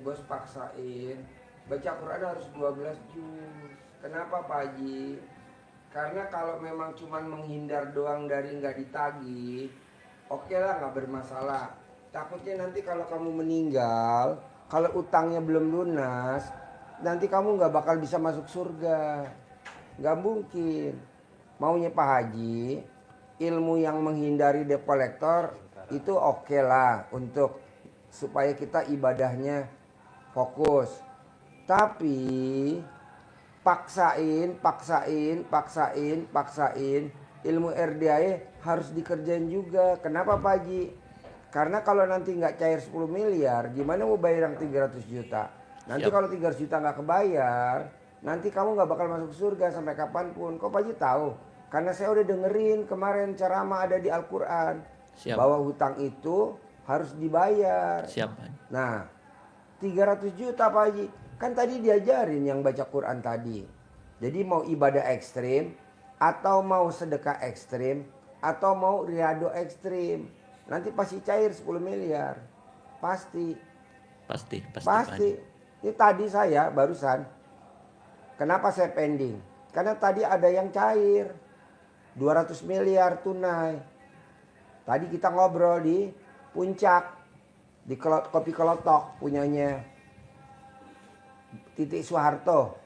bos paksain baca Quran harus 12 juz. Kenapa Pak Haji? Karena kalau memang cuman menghindar doang dari nggak ditagih, oke lah, nggak bermasalah. Takutnya nanti kalau kamu meninggal, kalau utangnya belum lunas, nanti kamu nggak bakal bisa masuk surga. Nggak mungkin. Maunya Pak Haji, ilmu yang menghindari debt collector itu oke lah untuk supaya kita ibadahnya fokus. Tapi paksain ilmu RDAE harus dikerjain juga. Kenapa Pak Haji? Karena kalau nanti nggak cair 10 miliar, gimana mau bayar yang 300 juta? Nanti kalau 300 juta nggak kebayar, nanti kamu nggak bakal masuk surga sampai kapanpun. Kok Pak Haji tahu? Karena saya udah dengerin kemarin ceramah ada di Al-Quran. Bahwa hutang itu harus dibayar. Nah, 300 juta Pak Haji. Kan tadi diajarin yang baca Quran tadi. Jadi mau ibadah ekstrim, atau mau sedekah ekstrim, atau mau riado ekstrim, nanti pasti cair 10 miliar. Pasti. Ini tadi saya barusan. Kenapa saya pending? Karena tadi ada yang cair 200 miliar tunai. Tadi kita ngobrol di Puncak, di Kopi Kelotok punyanya Titik Soeharto,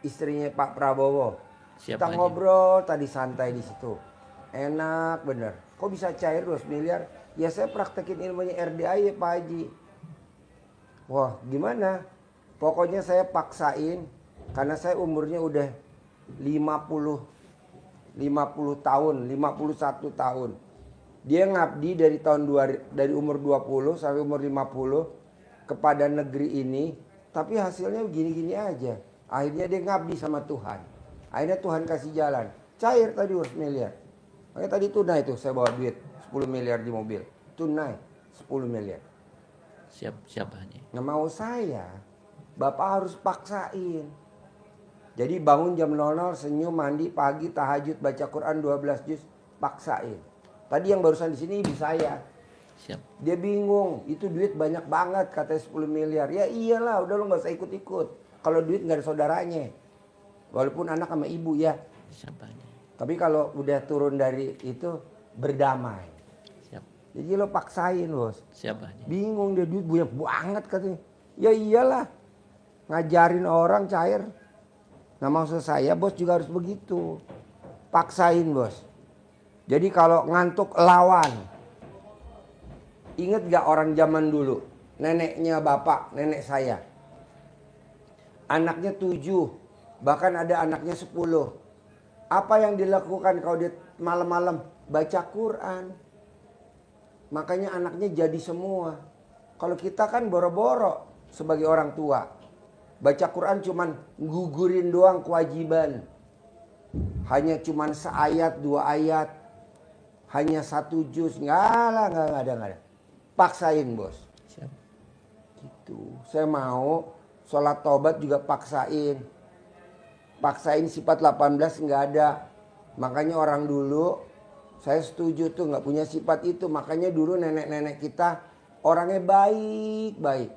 istrinya Pak Prabowo. Kita ngobrol tadi santai di situ. Enak bener. Kok bisa cair 200 miliar? Ya saya praktekin ilmunya RDA ya Pak Haji. Wah gimana? Pokoknya saya paksain karena saya umurnya udah 50 tahun, 51 tahun. Dia ngabdi dari umur 20 sampai umur 50 kepada negeri ini, tapi hasilnya gini-gini aja. Akhirnya dia ngabdi sama Tuhan. Akhirnya Tuhan kasih jalan. Cair tadi 200 miliar. Makanya tadi tunai tuh saya bawa duit 10 miliar di mobil. Tunai 10 miliar. Siap Haji. Nggak mau saya, Bapak harus paksain. Jadi bangun jam 00, senyum, mandi, pagi, tahajud, baca Quran 12 juz, paksain. Tadi yang barusan di sini ibu saya. Dia bingung, itu duit banyak banget katanya 10 miliar. Ya iyalah, udah lo nggak usah ikut-ikut. Kalau duit nggak ada saudaranya. Walaupun anak sama ibu ya. Tapi kalau udah turun dari itu berdamai. Jadi lo paksain bos. Bingung dia duit banyak banget katanya. Ya iyalah, ngajarin orang cair. Nah maksud saya bos juga harus begitu. Paksain bos. Jadi kalau ngantuk lawan. Ingat gak orang zaman dulu? Neneknya bapak, nenek saya. Anaknya 7. Bahkan ada anaknya 10. Apa yang dilakukan kalau dia malam-malam? Baca Quran. Makanya anaknya jadi semua. Kalau kita kan boro-boro sebagai orang tua. Baca Quran cuman gugurin doang kewajiban. Hanya cuman seayat, 2 ayat. Hanya 1 juz. Nggak ada. Paksain bos. Gitu. Saya mau sholat taubat juga paksain. Paksain sifat 18 nggak ada. Makanya orang dulu, saya setuju tuh nggak punya sifat itu. Makanya dulu nenek-nenek kita orangnya baik-baik.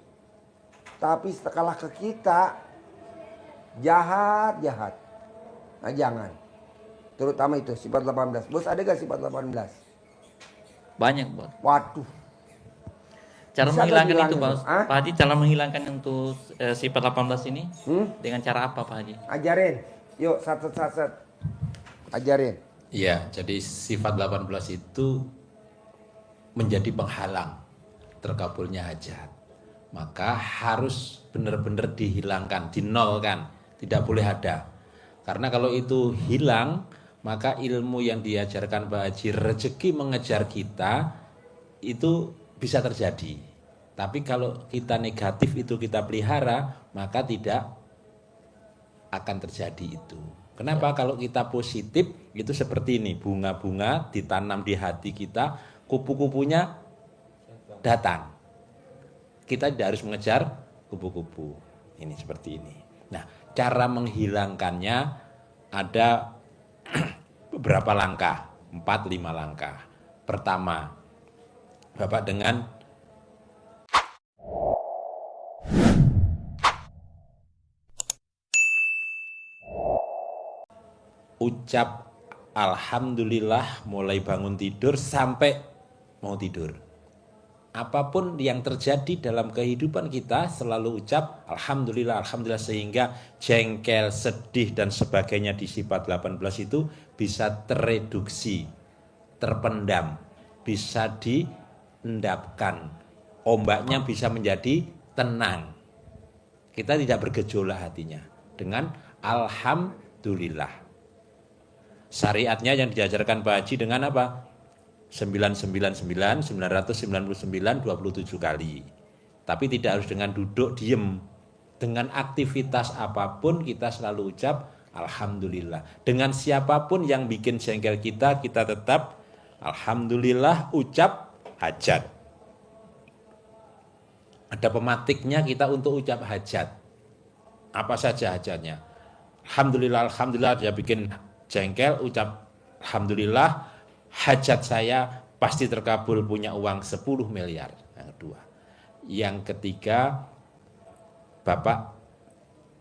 Tapi setelah ke kita, jahat. Nah jangan. Terutama itu sifat 18. Bos ada gak sifat 18? Banyak bos. Waduh. Cara menghilangkan itu bos. Pak Haji, cara menghilangkan untuk sifat 18 ini dengan cara apa Pak Haji? Ajarin. Yuk satu. Ajarin. Iya, jadi sifat 18 itu menjadi penghalang terkabulnya hajat. Maka harus benar-benar dihilangkan, dinolkan, tidak boleh ada. Karena kalau itu hilang, maka ilmu yang diajarkan Pak Haji, rezeki mengejar kita, itu bisa terjadi. Tapi kalau kita negatif itu kita pelihara, maka tidak akan terjadi itu. Kenapa? Kalau kita positif, itu seperti ini, bunga-bunga ditanam di hati kita, kupu-kupunya datang. Kita tidak harus mengejar kupu-kupu. Ini seperti ini. Nah, cara menghilangkannya ada beberapa langkah, 4-5 langkah. Pertama, Bapak dengan ucap alhamdulillah mulai bangun tidur sampai mau tidur. Apapun yang terjadi dalam kehidupan kita selalu ucap alhamdulillah, alhamdulillah, sehingga jengkel, sedih dan sebagainya di sifat 18 itu bisa tereduksi, terpendam, bisa diendapkan. Ombaknya bisa menjadi tenang. Kita tidak bergejolak hatinya dengan alhamdulillah. Syariatnya yang diajarkan Pak Haji dengan apa? 999, 999, 27 kali. Tapi tidak harus dengan duduk diem. Dengan aktivitas apapun kita selalu ucap alhamdulillah. Dengan siapapun yang bikin jengkel kita tetap alhamdulillah, ucap hajat. Ada pematiknya kita untuk ucap hajat. Apa saja hajatnya? Alhamdulillah, alhamdulillah, dia bikin jengkel, ucap alhamdulillah, hajat saya pasti terkabul, punya uang 10 miliar. Yang kedua. Yang ketiga, Bapak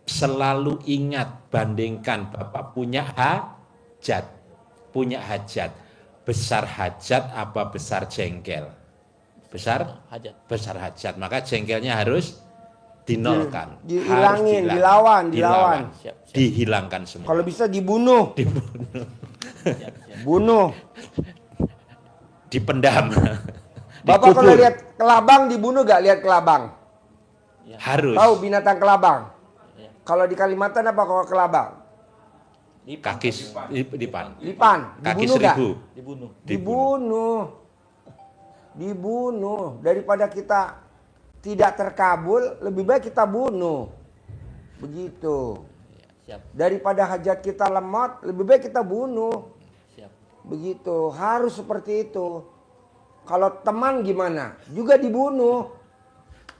selalu ingat, bandingkan, Bapak punya hajat. Punya hajat. Besar hajat apa besar jengkel? Besar hajat. Besar hajat. Maka jengkelnya harus dinolkan. Dihilangin, dilawan. Siap. Dihilangkan semua. Kalau bisa dibunuh. Bunuh. Dipendam. Bapak kalau lihat kelabang dibunuh gak lihat kelabang? Ya. Harus. Tahu binatang kelabang? Ya. Kalau di Kalimantan apa kalau kelabang? Kaki lipan. Dibunuh Kaki gak? 1000. Dibunuh. Daripada kita tidak terkabul, lebih baik kita bunuh. Begitu. Siap. Daripada hajat kita lemot, lebih baik kita bunuh. Siap. Begitu, harus seperti itu. Kalau teman gimana? Juga dibunuh.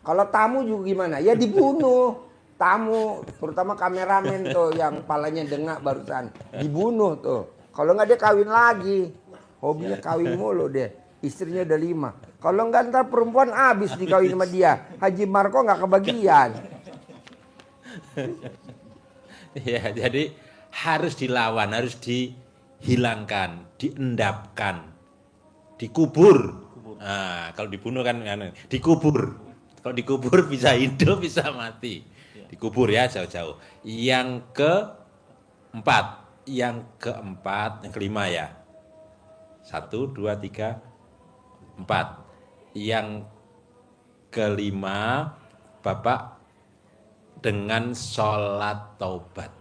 Kalau tamu juga gimana? Ya dibunuh. Tamu, terutama kameramen tuh yang kepalanya dengak barusan. Dibunuh tuh. Kalau nggak dia kawin lagi. Hobinya kawin mulu deh. Istrinya udah 5. Kalau nggak ntar perempuan habis dikawin sama dia. Haji Marco nggak kebagian. Ya, jadi harus dilawan, harus dihilangkan, diendapkan, dikubur. Nah, kalau dibunuh kan dikubur. Kalau dikubur bisa hidup, bisa mati. Dikubur ya jauh-jauh. Yang keempat, yang kelima ya. 1, 2, 3, 4. Yang kelima, Bapak dengan sholat taubat.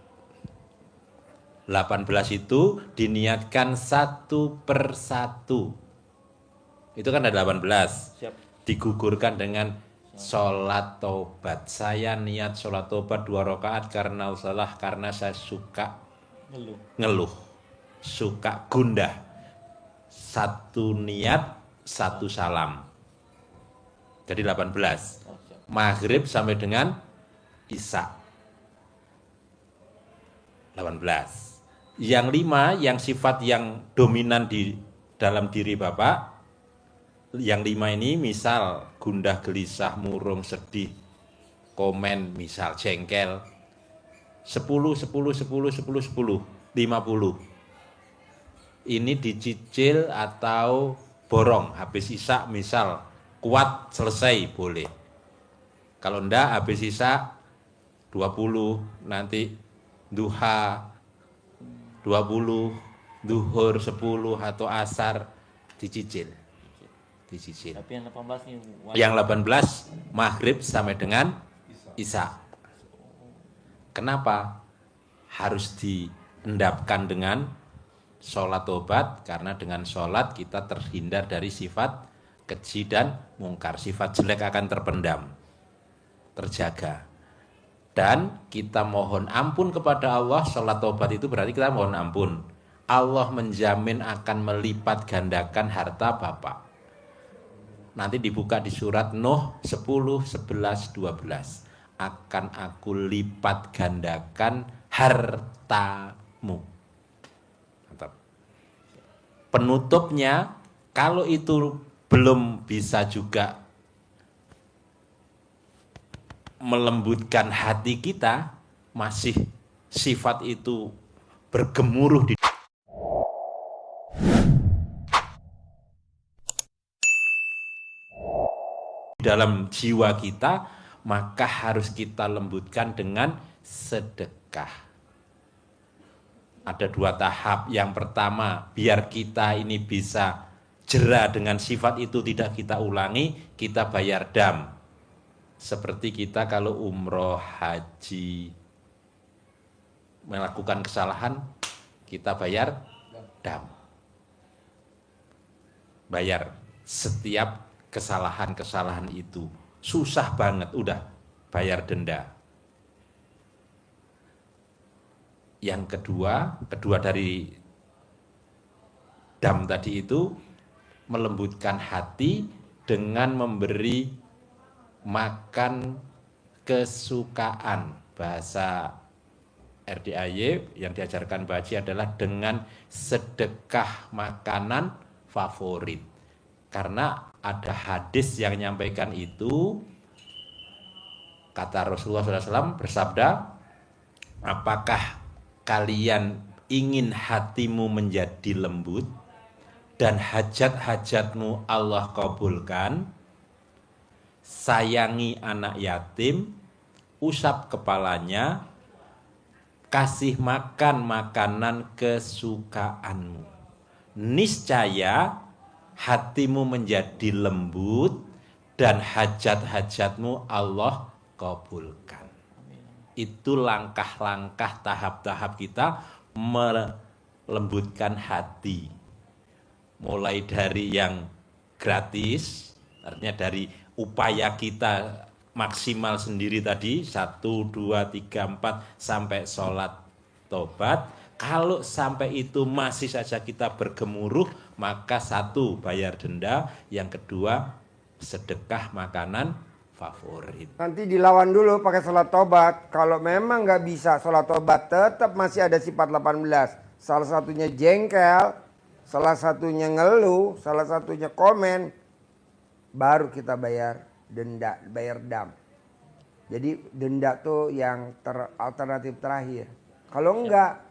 18 itu diniatkan satu per satu. Itu kan ada 18. Siap. Digugurkan dengan sholat taubat. Saya niat sholat taubat 2 rakaat karena salah, karena saya suka ngeluh. Suka gundah. 1 niat, 1 salam. Jadi 18. Maghrib sampai dengan Isya. 18. Yang 5, yang sifat yang dominan di dalam diri Bapak. Yang 5 ini misal gundah, gelisah, murung, sedih, komen, misal jengkel. 10, 10, 10, 10, 10, 50. Ini dicicil atau borong. Habis Isya misal kuat selesai boleh. Kalau enggak habis Isya 20, nanti duha 20, duhur 10 atau asar dicicil. Tapi yang 18 ini Yang 18 maghrib sampai dengan Isya. Kenapa harus diendapkan dengan sholat taubat? Karena dengan sholat kita terhindar dari sifat keji dan mungkar. Sifat jelek akan terpendam, terjaga. Dan kita mohon ampun kepada Allah. Sholat taubat itu berarti kita mohon ampun. Allah menjamin akan melipat gandakan harta Bapak. Nanti dibuka di surat Nuh 10, 11, 12. Akan aku lipat gandakan hartamu. Mantap. Penutupnya, kalau itu belum bisa juga melembutkan hati kita, masih sifat itu bergemuruh di dalam jiwa kita, maka harus kita lembutkan dengan sedekah. Ada 2 tahap. Yang pertama, biar kita ini bisa jera dengan sifat itu tidak kita ulangi, kita bayar dam. Seperti kita kalau umroh, haji, melakukan kesalahan, kita bayar dam. Bayar setiap kesalahan-kesalahan itu. Susah banget, udah bayar denda. Yang kedua dari dam tadi itu, melembutkan hati dengan memberi makan kesukaan. Bahasa RDAY yang diajarkan Mbak Haji adalah dengan sedekah makanan favorit. Karena ada hadis yang menyampaikan itu, kata Rasulullah SAW bersabda, apakah kalian ingin hatimu menjadi lembut dan hajat-hajatmu Allah kabulkan? Sayangi anak yatim, usap kepalanya, kasih makan makanan kesukaanmu. Niscaya hatimu menjadi lembut dan hajat-hajatmu Allah kabulkan. Itu langkah-langkah tahap-tahap kita melembutkan hati. Mulai dari yang gratis, artinya dari upaya kita maksimal sendiri tadi, 1, 2, 3, 4 sampai sholat tobat. Kalau sampai itu masih saja kita bergemuruh, maka 1 bayar denda, yang kedua sedekah makanan favorit. Nanti dilawan dulu pakai sholat tobat. Kalau memang nggak bisa sholat tobat, tetap masih ada sifat 18. Salah satunya jengkel, salah satunya ngeluh, salah satunya komen. Baru kita bayar denda, bayar dam. Jadi denda tuh yang alternatif terakhir. Kalau enggak,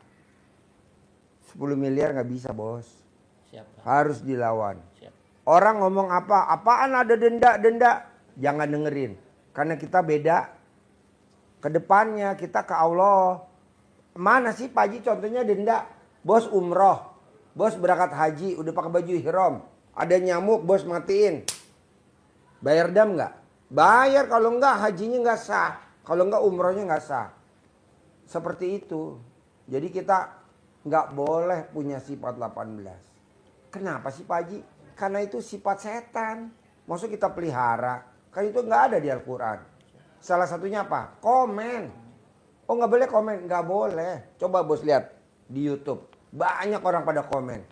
10 miliar nggak bisa, bos. Siap. Harus dilawan. Siap. Orang ngomong apa? Apaan ada denda? Jangan dengerin. Karena kita beda. Kedepannya kita ke Allah. Mana sih Pak Haji contohnya denda? Bos umroh. Bos berangkat haji. Udah pakai baju ihram. Ada nyamuk, bos matiin. Bayar dam nggak? Bayar, kalau enggak hajinya nggak sah. Kalau enggak umrohnya nggak sah. Seperti itu. Jadi kita nggak boleh punya sifat 18. Kenapa sih Pak Haji? Karena itu sifat setan. Maksud kita pelihara. Kan itu nggak ada di Al-Quran. Salah satunya apa? Komen. Oh nggak boleh komen? Nggak boleh. Coba bos lihat di YouTube. Banyak orang pada komen.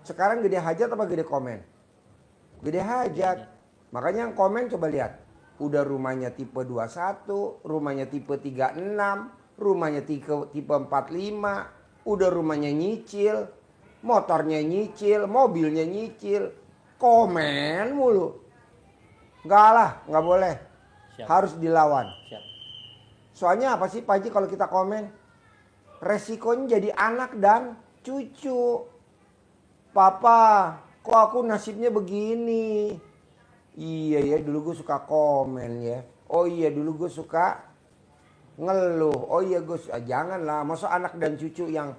Sekarang gede hajat apa gede komen? Gede hajat. Makanya yang komen coba lihat. Udah rumahnya tipe 21, rumahnya tipe 36, rumahnya tipe 45, udah rumahnya nyicil, motornya nyicil, mobilnya nyicil, komen mulu. Enggak lah, nggak boleh. Siap. Harus dilawan. Siap. Soalnya apa sih Pak Haji kalau kita komen? Resikonya jadi anak dan cucu. Papa, kok aku nasibnya begini? Iya ya, dulu gue suka komen ya. Oh iya, dulu gue suka ngeluh. Oh iya gue janganlah. Masa anak dan cucu yang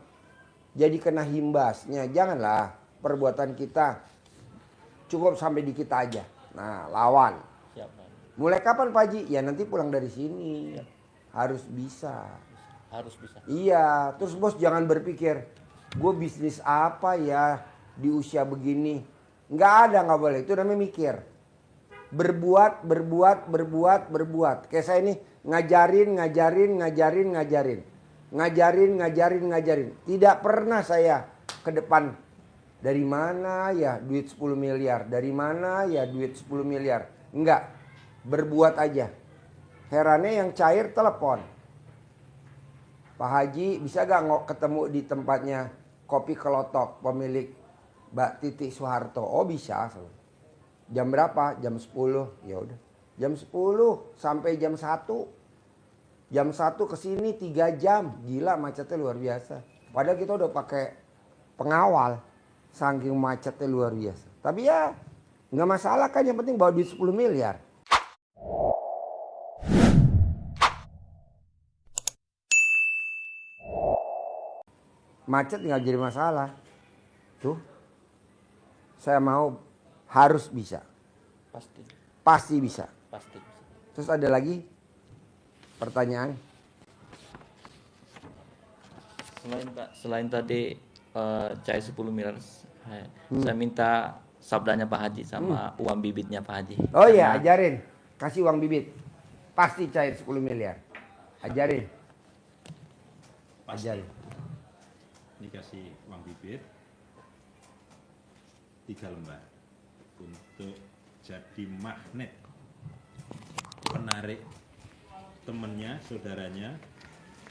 jadi kena himbasnya. Janganlah perbuatan kita. Cukup sampai di kita aja. Nah, lawan. Siap, Pak. Mulai kapan Pak Haji? Ya nanti pulang dari sini. Siap. Harus bisa. Harus bisa. Iya, terus bos jangan berpikir, gue bisnis apa ya di usia begini. Nggak ada, nggak boleh. Itu namanya mikir. Berbuat. Kayak saya ini ngajarin. Tidak pernah saya ke depan. Dari mana ya duit 10 miliar? Dari mana ya duit 10 miliar? Enggak. Berbuat aja. Herannya yang cair telepon. Pak Haji bisa gak ketemu di tempatnya Kopi Kelotok pemilik Mbak Titi Soeharto? Oh bisa. Jam berapa? Jam 10. Ya udah. Jam 10 sampai jam 1. Jam 1 ke sini 3 jam. Gila macetnya luar biasa. Padahal kita udah pakai pengawal. Saking macetnya luar biasa. Tapi ya nggak masalah kan, yang penting bawa duit 10 miliar. Macet nggak jadi masalah. Tuh. Saya mau harus bisa. Pasti. Pasti bisa. Pasti. Terus ada lagi pertanyaan? Selain tadi cair 10 miliar, saya minta sabdanya Pak Haji sama uang bibitnya Pak Haji. Oh iya, ajarin. Kasih uang bibit. Pasti cair 10 miliar. Ajarin. Ajarin. Dikasih uang bibit 3 lembar untuk jadi magnet penarik temennya, saudaranya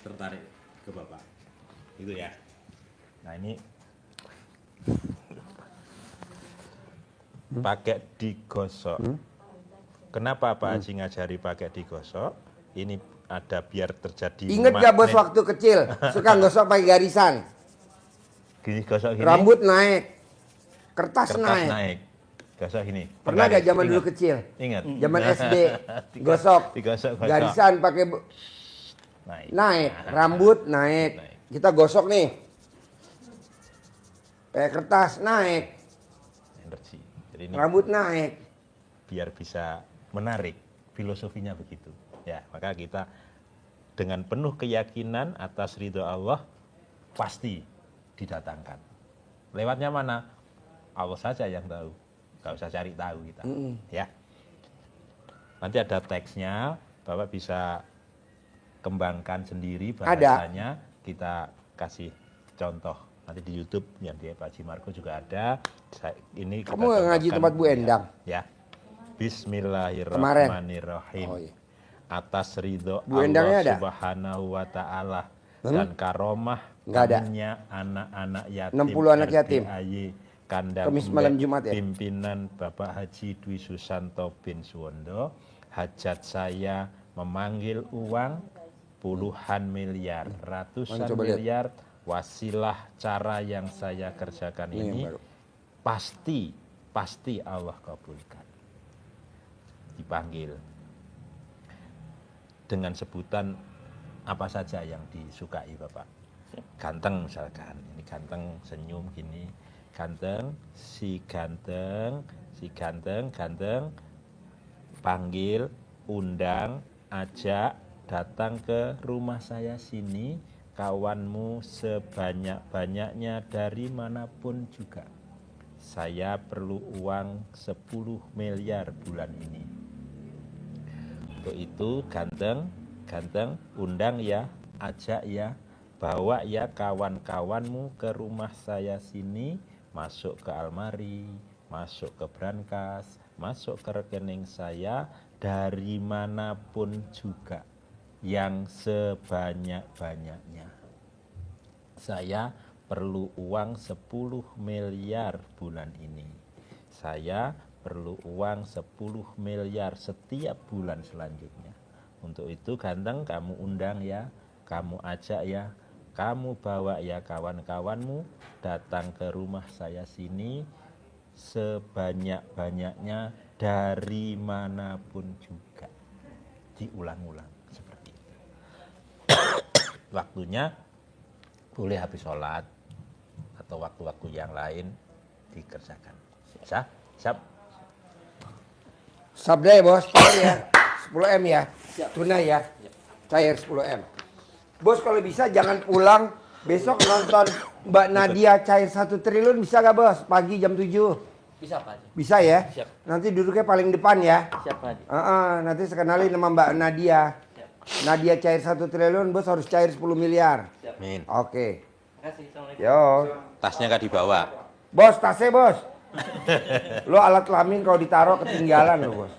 tertarik ke Bapak. Itu ya. Nah, ini pakai digosok. Kenapa Pak Haji ngajari pakai digosok? Ini ada biar terjadi Ingat gak bos magnet. waktu kecil suka gosok pakai garisan? Gini, gosok gini. Rambut naik, kertas naik. naik. Gosok gini. Pernah gak zaman dulu Ingat. kecil? Ingat. Zaman SD gosok, Digosok. garisan pakai Naik. naik, rambut naik. Kita gosok nih, pakai kertas naik, Energi. Jadi ini rambut naik. biar bisa menarik, filosofinya begitu. Ya, maka kita dengan penuh keyakinan atas ridho Allah pasti didatangkan. Lewatnya mana? Allah saja yang tahu. Gak usah cari tahu kita. Ya. Nanti ada teksnya, Bapak bisa kembangkan sendiri bahasanya. Kita kasih contoh. Nanti di YouTube yang di Pak Haji Marco juga ada. Ini kita Kamu nggak ngaji contohkan. tempat Bu Endang? Ya. Bismillahirrahmanirrahim. Oh, iya. Atas ridho Bu Endangnya Allah ada? Subhanahu wa ta'ala dan karomah Nggak ada. karunia anak-anak yatim 60 anak yatim. RDAY Kandang Kemis malam Jumat ya? Pimpinan Bapak Haji Dwi Susanto bin Suwondo, hajat saya memanggil uang puluhan miliar, ratusan Coba lihat. miliar, wasilah cara yang saya kerjakan Ini yang ini baru. pasti Allah kabulkan. Dipanggil dengan sebutan apa saja yang disukai Bapak. Ganteng misalkan, ini ganteng, senyum gini, ganteng, ganteng, panggil, undang, ajak, datang ke rumah saya sini, kawanmu sebanyak-banyaknya dari manapun juga. Saya perlu uang 10 miliar bulan ini. Untuk itu ganteng, undang ya, ajak ya, bawa ya kawan-kawanmu ke rumah saya sini, masuk ke almari, masuk ke brankas, masuk ke rekening saya dari manapun juga, yang sebanyak-banyaknya. Saya perlu uang 10 miliar bulan ini. Saya perlu uang 10 miliar setiap bulan selanjutnya. Untuk itu ganteng, kamu undang ya, kamu ajak ya, kamu bawa ya kawan-kawanmu datang ke rumah saya sini sebanyak-banyaknya dari manapun juga. Diulang-ulang seperti itu. Waktunya boleh habis sholat atau waktu-waktu yang lain dikerjakan. Siap? Sabda ya bos, cair ya. 10 M ya. Tunai ya. Cair 10 M. Bos kalau bisa jangan pulang. Besok nonton Mbak Nadia cair 1 triliun bisa gak bos? Pagi jam 7. Bisa Pak Haji. Bisa ya? Siap. Nanti duduknya paling depan ya. Siap Pak Haji. Nanti saya kenalin sama Mbak Nadia. Nadia cair 1 triliun, bos harus cair 10 miliar. Amin. Oke. Terima kasih. Assalamualaikum. Yo. Tasnya gak dibawa. Bos, tasnya bos. Lo alat kelamin kalau ditaruh ketinggalan lo bos.